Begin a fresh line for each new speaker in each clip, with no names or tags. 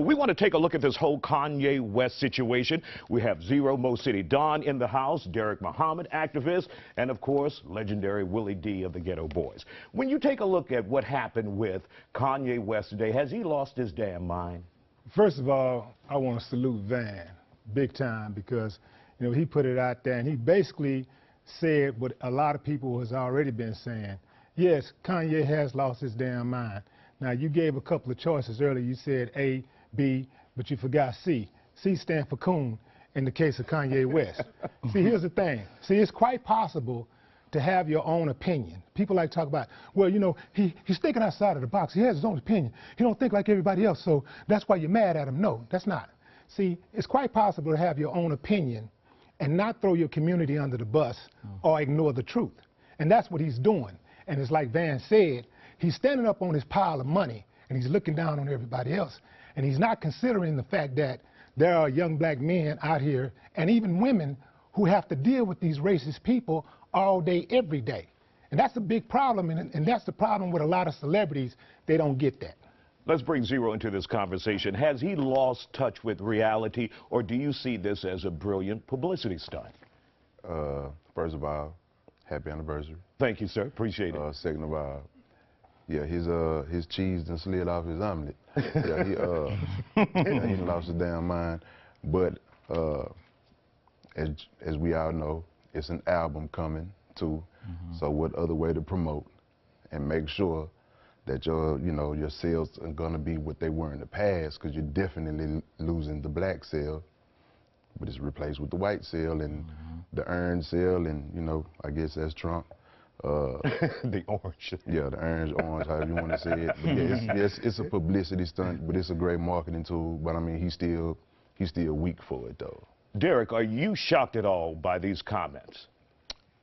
We want to take a look at this whole Kanye West situation. We have ZRO Mo City Don in the house, Deric Muhammad, activist, and of course, legendary Willie D of the Geto Boys. When you take a look at what happened with Kanye West today, has he lost his damn mind?
First of all, I want to salute Van big time because, you know, he put it out there and he basically said what a lot of people has already been saying. Yes, Kanye has lost his damn mind. Now, you gave a couple of choices earlier. You said A, B, but you forgot C. C stands for coon in the case of Kanye West. See, here's the thing. See, it's quite possible to have your own opinion. People like to talk about, well, you know, he's thinking outside of the box. He has his own opinion. He don't think like everybody else, so that's why you're mad at him. No, that's not. See, it's quite possible to have your own opinion and not throw your community under the bus or ignore the truth. And that's what he's doing. And it's like Van said, he's standing up on his pile of money and he's looking down on everybody else. And he's not considering the fact that there are young black men out here and even women who have to deal with these racist people all day, every day. And that's a big problem, and that's the problem with a lot of celebrities. They don't get that.
Let's bring ZRO into this conversation. Has he lost touch with reality, or do you see this as a brilliant publicity stunt?
First of all, happy anniversary.
Thank you, sir. Appreciate it.
Second of all, yeah, his cheese done slid off his omelet. Yeah, he lost his damn mind. But as we all know, it's an album coming too. So what other way to promote and make sure that your sales are gonna be what they were in the past? Because you're definitely losing the black sale, but it's replaced with the white sale and the earned sale, and I guess that's Trump.
The orange.
Yeah, the orange, however you want to say it. But yeah, it's a publicity stunt, but it's a great marketing tool. But I mean, he's still weak for it though.
Deric, are you shocked at all by these comments?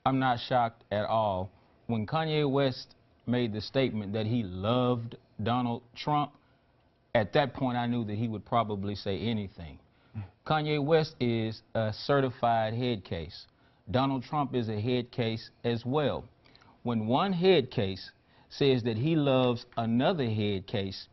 I'm not shocked at all. When Kanye West made the statement that he loved Donald Trump, at that point I knew that he would probably say anything. Kanye West is a certified head case. Donald Trump is a head case as well. When one head case says that he loves another head case,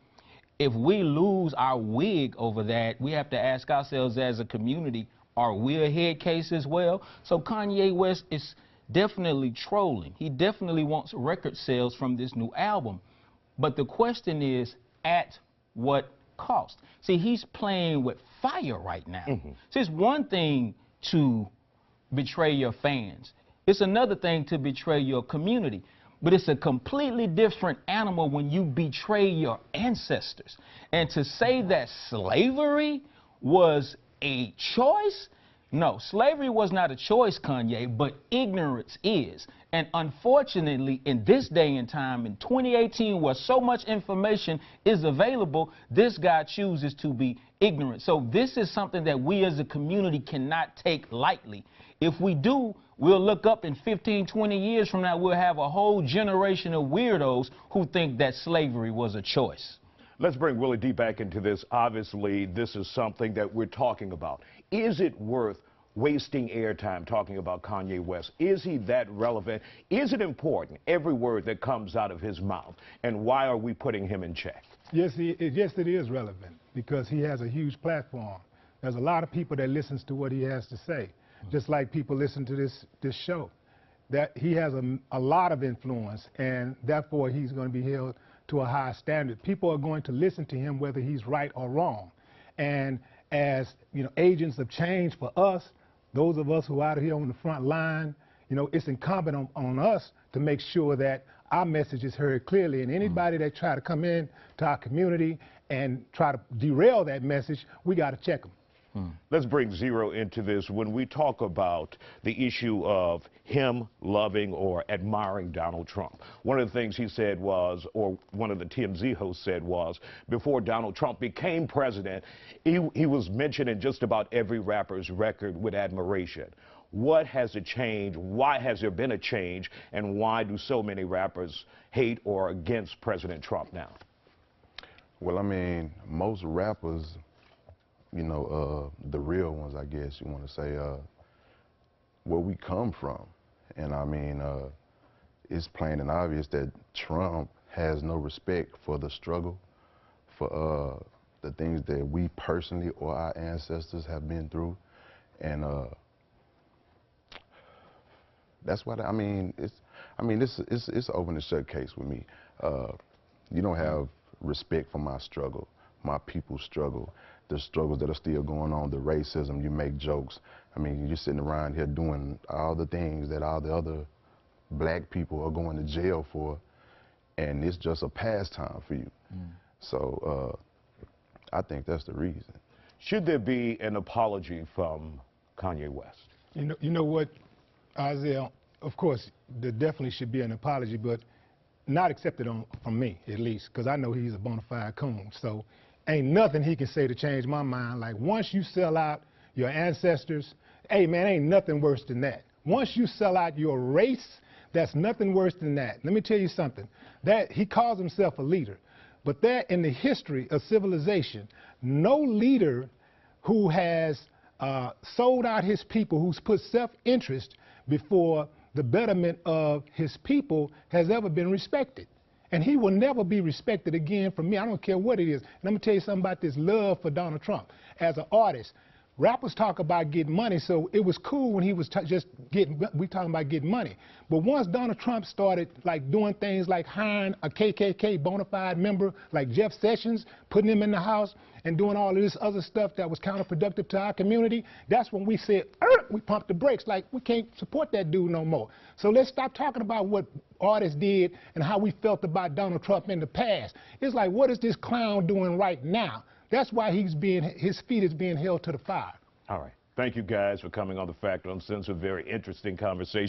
if we lose our wig over that, we have to ask ourselves as a community, are we a head case as well? So Kanye West is definitely trolling. He definitely wants record sales from this new album. But the question is, at what cost? See, he's playing with fire right now. See, it's one thing to betray your fans. It's another thing to betray your community. But it's a completely different animal when you betray your ancestors. And to say that slavery was a choice? No, slavery was not a choice, Kanye, but ignorance is. And unfortunately, in this day and time, in 2018, where so much information is available, this guy chooses to be ignorant. So this is something that we as a community cannot take lightly. If we do, we'll look up in 15, 20 years from now, we'll have a whole generation of weirdos who think that slavery was a choice.
Let's bring Willie D back into this. Obviously, this is something that we're talking about. Is it worth wasting airtime talking about Kanye West? Is he that relevant? Is it important, every word that comes out of his mouth? And why are we putting him in check?
Yes, yes, it is relevant because he has a huge platform. There's a lot of people that listens to what he has to say, just like people listen to this show. That he has a lot of influence, and therefore he's going to be held to a high standard. People are going to listen to him whether he's right or wrong. And as agents of change for us, those of us who are out here on the front line, it's incumbent on us to make sure that our message is heard clearly. And anybody that try to come in to our community and try to derail that message, we got to check them.
Let's bring ZRO into this. When we talk about the issue of him loving or admiring Donald Trump, one of the things he said was, or one of the TMZ hosts said was, before Donald Trump became president, he was mentioned in just about every rapper's record with admiration. What has it changed? Why has there been a change? And why do so many rappers hate or against President Trump now?
Well, I mean, most rappers, the real ones, I guess you want to say, where we come from. And I mean, it's plain and obvious that Trump has no respect for the struggle, for the things that we personally or our ancestors have been through, and that's what I mean. It's an open and shut case with me. You don't have respect for my struggle, my people's struggle, the struggles that are still going on, the racism. You make jokes. I mean, you're sitting around here doing all the things that all the other black people are going to jail for, and it's just a pastime for you. So I think that's the reason.
Should there be an apology from Kanye West?
You know what, Isiah, of course, there definitely should be an apology, but not accepted from me, at least, because I know he's a bona fide coon. So ain't nothing he can say to change my mind. Like, once you sell out your ancestors, hey, man, ain't nothing worse than that. Once you sell out your race, that's nothing worse than that. Let me tell you something. That he calls himself a leader, but that in the history of civilization, no leader who has sold out his people, who's put self-interest before the betterment of his people, has ever been respected. And he will never be respected again from me. I don't care what it is. And I'm going to tell you something about this love for Donald Trump. As an artist, rappers talk about getting money, so it was cool when he was just we talking about getting money. But once Donald Trump started like doing things like hiring a KKK bona fide member like Jeff Sessions, putting him in the house and doing all of this other stuff that was counterproductive to our community, that's when we said, we pumped the brakes, like we can't support that dude no more. So let's stop talking about what artists did and how we felt about Donald Trump in the past. It's like, what is this clown doing right now? That's why his feet is being held to the fire.
All right. Thank you guys for coming on The Fact Uncensored. Very interesting conversation.